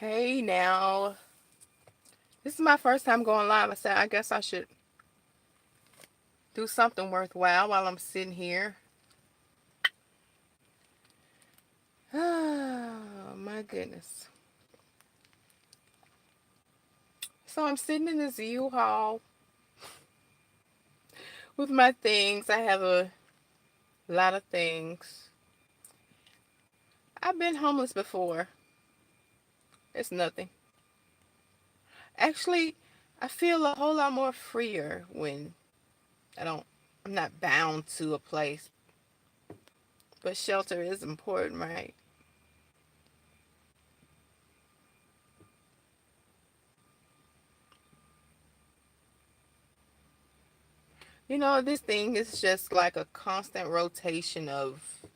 Hey now, this is my first time going live. I said I guess I should do something worthwhile while I'm sitting here. Oh my goodness. So I'm sitting in this U-Haul with my things. I have a lot of things. I've been homeless before. It's nothing. Actually, I feel a whole lot more freer when I don't I'm not bound to a place. But shelter is important, right? This thing is just like a constant rotation of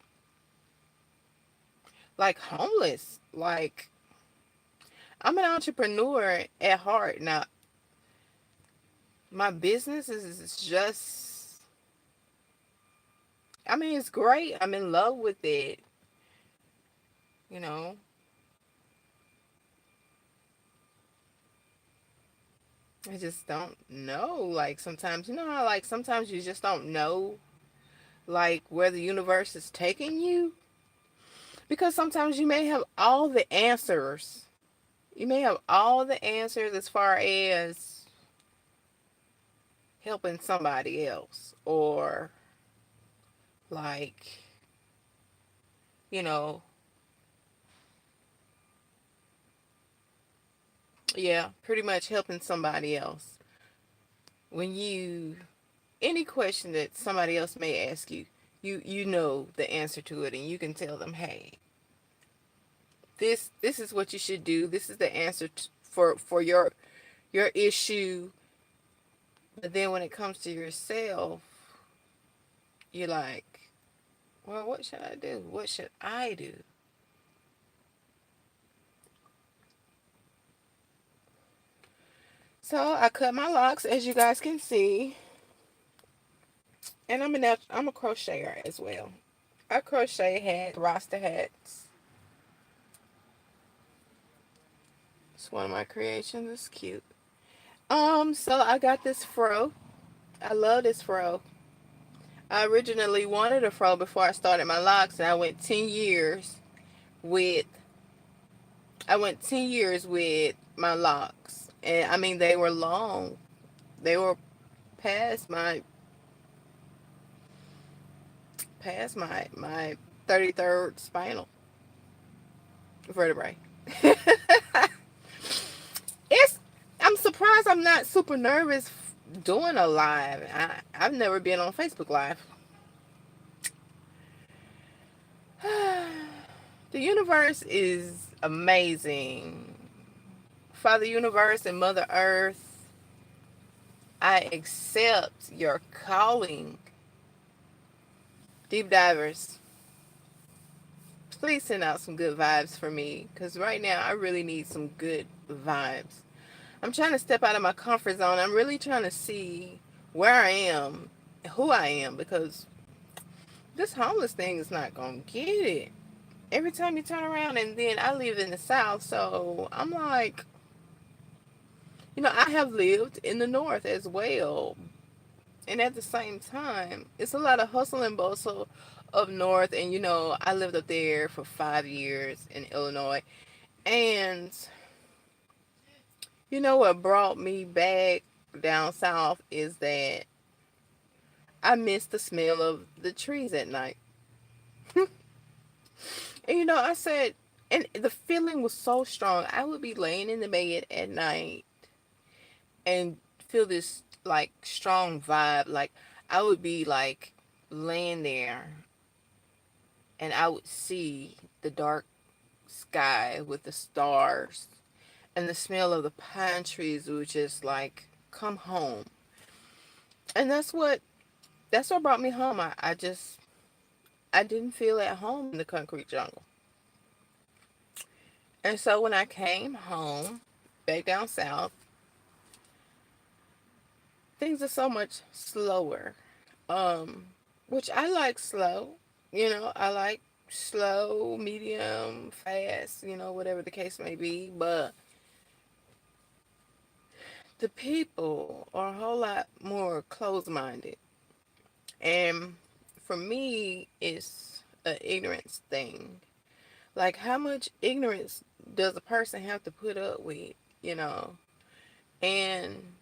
like homeless. Like I'm an entrepreneur at heart. Now, my business is just I mean, it's great. I'm in love with it, you know. I just don't know. Like sometimes, how like sometimes you just don't know like where the universe is taking you because sometimes you may have all the answers. You may have all the answers as far as helping somebody else or like, you know, yeah, pretty much helping somebody else. When you any question that somebody else may ask you, you know the answer to it and you can tell them, "Hey, this is what you should do. This is the answer for your issue." But then when it comes to yourself, you're like, "Well, what should I do? What should I do?" So I cut my locks, as you guys can see, and I'm a crocheter as well. I crochet hats, Rasta hats. It's one of my creations. It's cute. So I got this fro. I love this fro. I originally wanted a fro before I started my locks, and with I went 10 years with my locks, and I mean they were long. They were past my 33rd spinal vertebrae. it's I'm surprised I'm not super nervous doing a live. I've never been on Facebook Live. The universe is amazing. Father Universe and Mother Earth, I accept your calling. Deep divers, please send out some good vibes for me because right now I really need some good vibes. I'm trying to step out of my comfort zone. I'm really trying to see where I am, who I am, because this homeless thing is not going to get it. Every time you turn around, and then I live in the South, so I'm like, I have lived in the North as well. And at the same time, it's a lot of hustle and bustle up north. And, I lived up there for 5 years in Illinois. And what brought me back down south is that I miss the smell of the trees at night. And I said, and the feeling was so strong. I would be laying in the bed at night and feel this like strong vibe. Like I would be like laying there and I would see the dark sky with the stars and the smell of the pine trees would just like come home. And that's what brought me home. I didn't feel at home in the concrete jungle. And so when I came home back down south, things are so much slower. Um which I like slow. I like slow, medium, fast, whatever the case may be. But the people are a whole lot more closed minded. And for me, it's an ignorance thing. Like, how much ignorance does a person have to put up with, you know? And,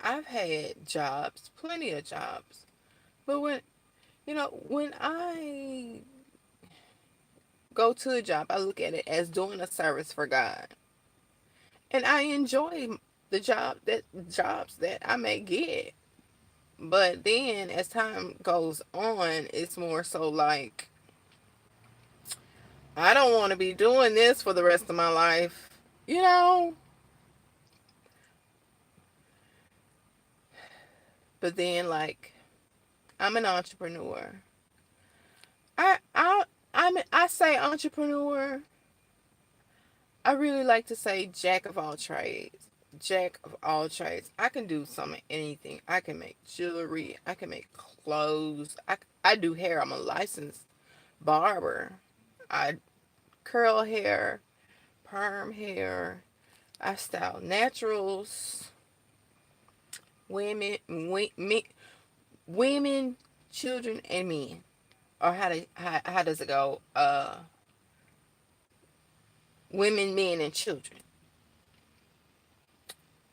I've had jobs, plenty of jobs. But when I go to a job, I look at it as doing a service for God. And I enjoy the jobs that I may get. But then as time goes on, it's more so like, I don't want to be doing this for the rest of my life. You know? But then, like, I'm an entrepreneur. I say entrepreneur. I really like to say jack of all trades. Jack of all trades. I can do some of anything. I can make jewelry. I can make clothes. I do hair. I'm a licensed barber. I curl hair, perm hair. I style naturals, women, women, children, and men. Or how does it go? Women, men, and children.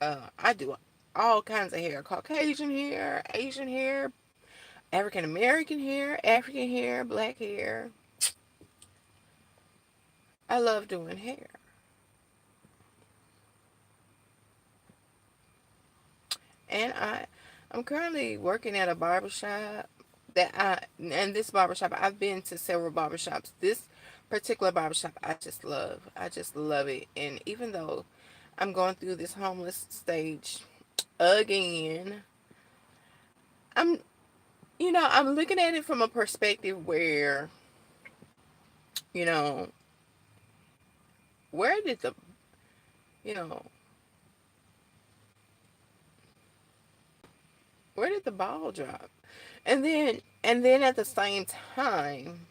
I do all kinds of hair: Caucasian hair, Asian hair, African American hair, African hair, black hair. I love doing hair. And I'm currently working at a barbershop and this barbershop, I've been to several barbershops. This particular barbershop, I just love. I just love it. And even though I'm going through this homeless stage again, I'm, I'm looking at it from a perspective where, you know, where did the, you know, where did the ball drop? And then at the same time,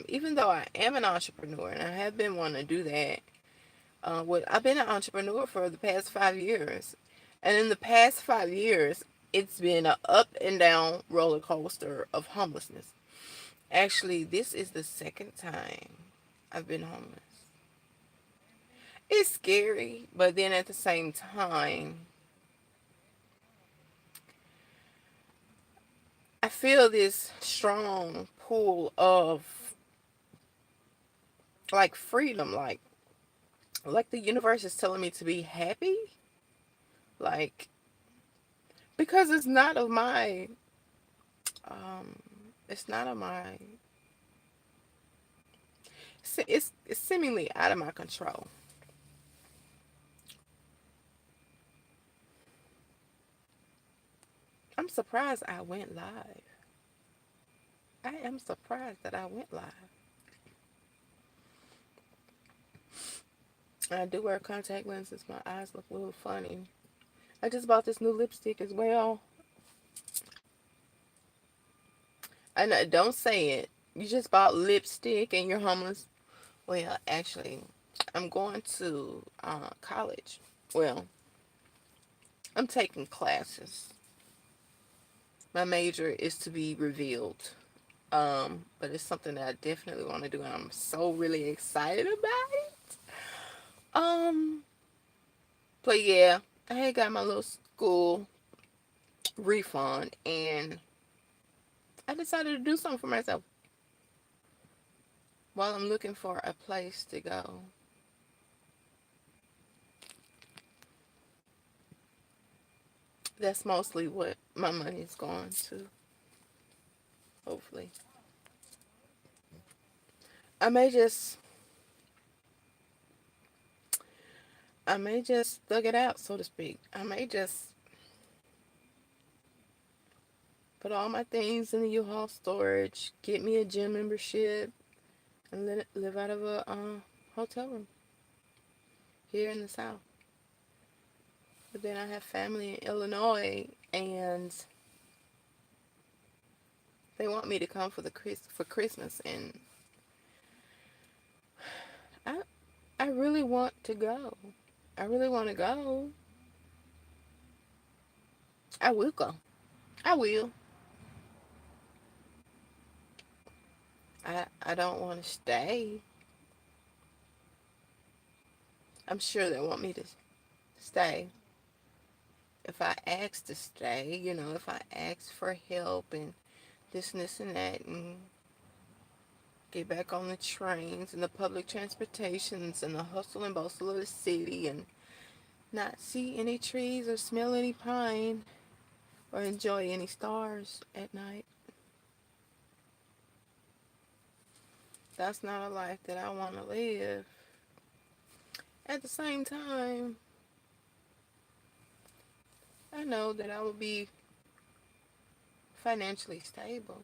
even though I am an entrepreneur and I have been wanting to do that, I've been an entrepreneur for the past 5 years, and in the past 5 years, it's been an up and down roller coaster of homelessness. Actually, this is the second time I've been homeless. It's scary, but then at the same time, I feel this strong pull of like freedom, like the universe is telling me to be happy, like because um it's not of my it's seemingly out of my control. I'm surprised I went live. I am surprised that I went live. I do wear contact lenses. My eyes look a little funny. I just bought this new lipstick as well. I know, don't say it. You just bought lipstick and you're homeless. Well, actually, I'm going to college. Well, I'm taking classes. My major is to be revealed. But it's something that I definitely want to do, and I'm so really excited about it. Um, but yeah, I had got my little school refund, and I decided to do something for myself while I'm looking for a place to go. That's mostly what my money is going to, hopefully. I may just I may just thug it out, so to speak. I may just put all my things in the U-Haul storage, get me a gym membership, and live out of a hotel room here in the South. But then I have family in Illinois, and they want me to come for Christmas, and I I really want to go. I really want to go. I will go. I will. I don't want to stay. I'm sure they want me to stay. If I ask to stay, if I ask for help and this and that, and get back on the trains and the public transportations and the hustle and bustle of the city and not see any trees or smell any pine or enjoy any stars at night. That's not a life that I want to live. At the same time, I know that I will be financially stable.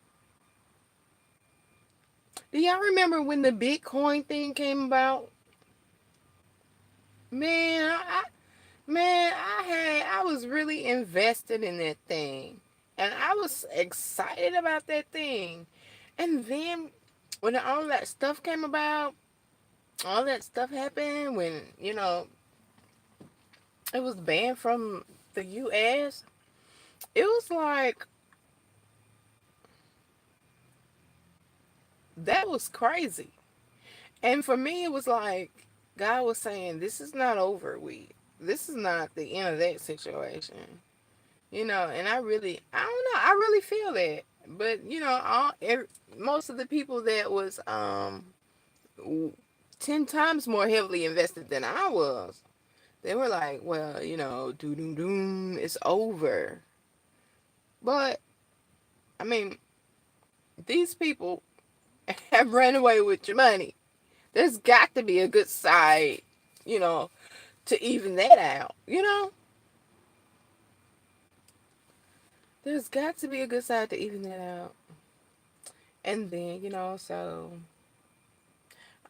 Do y'all remember when the Bitcoin thing came about? Man, I was really invested in that thing. And I was excited about that thing. And then when all that stuff came about, all that stuff happened when, it was banned from the US. It was like, that was crazy. And for me, it was like, God was saying, this is not over with. This is not the end of that situation. And I don't know, I really feel that. But, most of the people that was 10 times more heavily invested than I was, they were like, well, doom, doom, doom, it's over. But, I mean, these people have ran away with your money. There's got to be a good side, you know, to even that out, There's got to be a good side to even that out. And then, so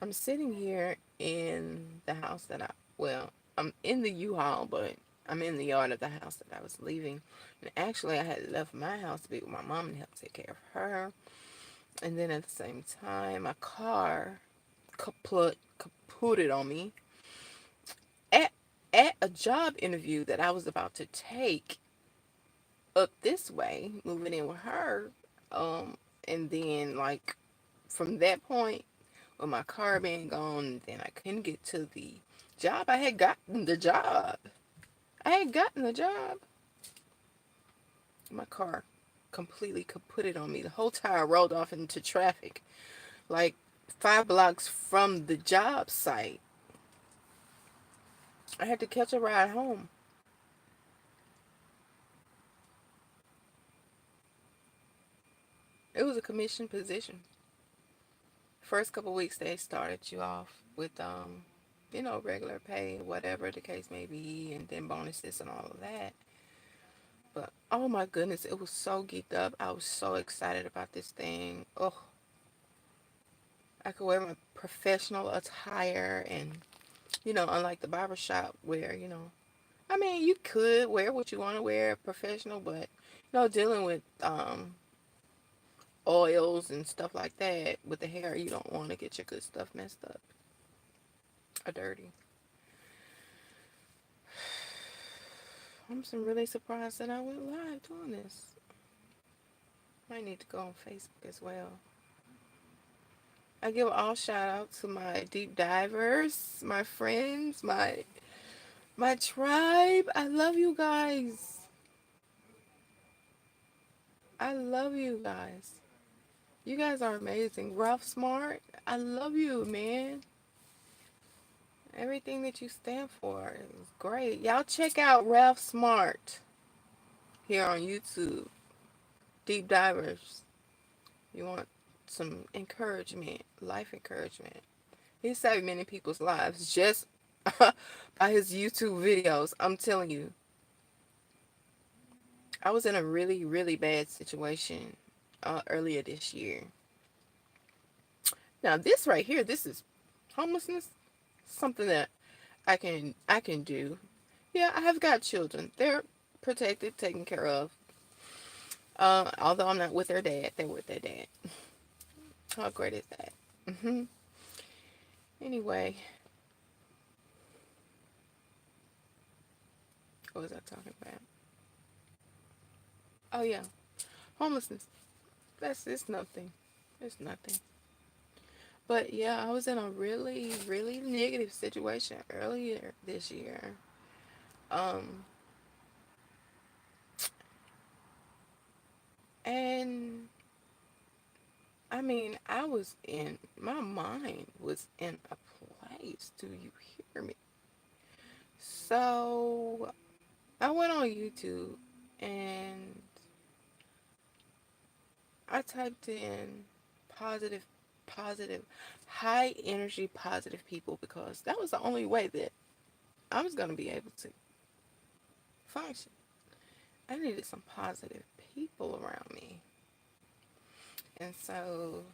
I'm sitting here in the house I'm in the U-Haul, but I'm in the yard of the house that I was leaving. And actually, I had left my house to be with my mom and help take care of her. And then at the same time, my car kaputted on me at a job interview that I was about to take up this way, moving in with her. And then like from that point, with my car being gone, then I couldn't get to the job. I had gotten the job. I had gotten the job. My car completely kaputted on me. The whole tire rolled off into traffic, like 5 blocks from the job site. I had to catch a ride home. It was a commission position. First couple weeks they started you off with regular pay, whatever the case may be, and then bonuses and all of that. But oh my goodness, it was so geeked up. I was so excited about this thing. Oh, I could wear my professional attire, and unlike the barber shop where, I mean, you could wear what you want to wear professional, but dealing with oils and stuff like that with the hair, you don't want to get your good stuff messed up or dirty. I'm really surprised that I went live doing this. I need to go on Facebook as well. I give all shout out to my deep divers, my friends, my tribe. I love you guys. I love you guys. You guys are amazing. Ralph Smart, I love you, man. Everything that you stand for is great. Y'all check out Ralph Smart here on YouTube. Deep divers. You want some encouragement, life encouragement. He saved many people's lives just by his YouTube videos. I'm telling you. I was in a really, really bad situation earlier this year. Now this right here, this is homelessness. Something that I can do. Yeah, I have got children. They're protected, taken care of. Although I'm not with their dad, they're with their dad. How great is that? Hmm. Anyway, what was I talking about? Oh yeah, homelessness. That's it's nothing. It's nothing. But yeah, I was in a really, really negative situation earlier this year. Um, and I mean, I was in my mind was in a place. Do you hear me? So I went on YouTube and I typed in positive, positive, high energy, positive people because that was the only way that I was going to be able to function. I needed some positive people around me. And so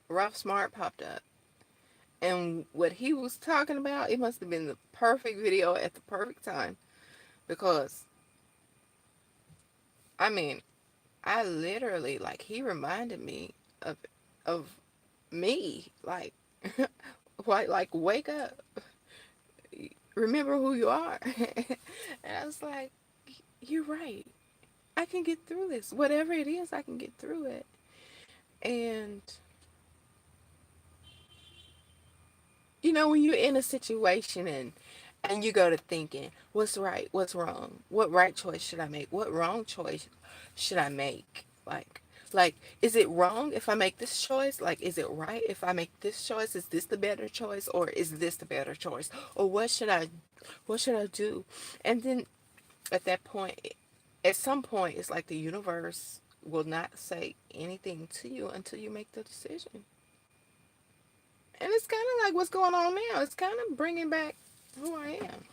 Ralph Smart popped up. And what he was talking about, it must have been the perfect video at the perfect time because, I mean, I literally, like, he reminded me of, of me. Like, wake up. Remember who you are. And I was like, you're right. I can get through this. Whatever it is, I can get through it. And when you're in a situation and you go to thinking, what's right, what's wrong, what right choice should I make, what wrong choice should I make, like is it wrong if I make this choice, like is it right if I make this choice, is this the better choice or is this the better choice, or what should I do? And then at that point, at some point, it's like the universe will not say anything to you until you make the decision. And it's kind of like what's going on now. It's kind of bringing back who I am.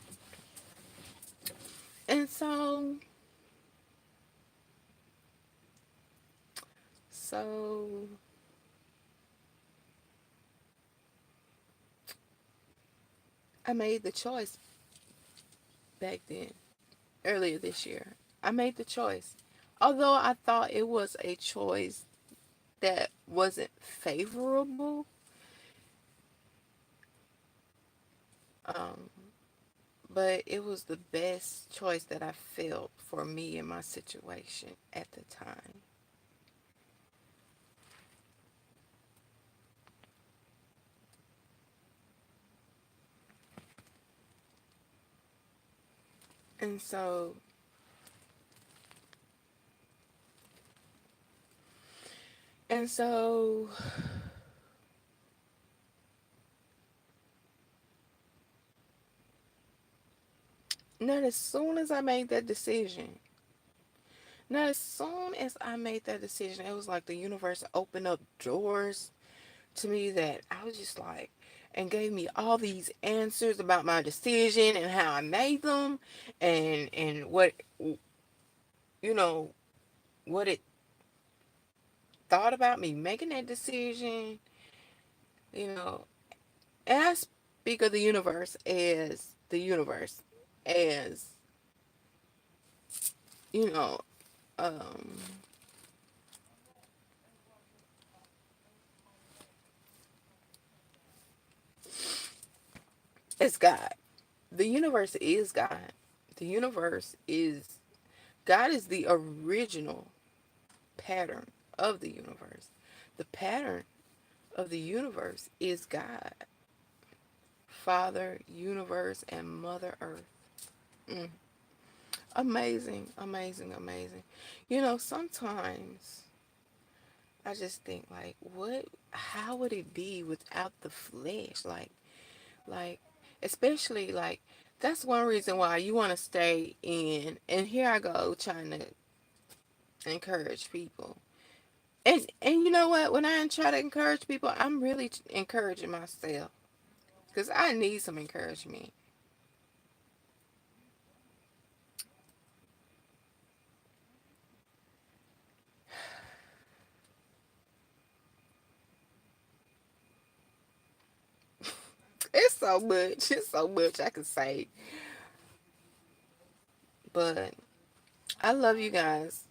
And so I made the choice back then, earlier this year. I made the choice. Although I thought it was a choice that wasn't favorable, um, but it was the best choice that I felt for me in my situation at the time. And so, and so, not as soon as I made that decision, not as soon as I made that decision, it was like the universe opened up doors to me that I was just like, and gave me all these answers about my decision and how I made them, and you know what it thought about me making that decision, you know. And I speak of the universe as you know, um, as God. The universe is God. The universe is God is the original pattern of the universe. The pattern of the universe is God, Father, universe, and Mother Earth. Mm. Amazing, amazing, amazing. Sometimes I just think like, how would it be without the flesh? Like, especially like, that's one reason why you want to stay in. And here I go trying to encourage people. And you know what? When I try to encourage people, I'm really encouraging myself because I need some encouragement. It's so much. It's so much I can say. But I love you guys.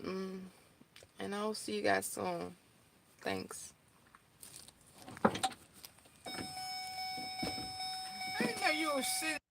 Mm, and I will see you guys soon. Thanks. I didn't know you were sitting.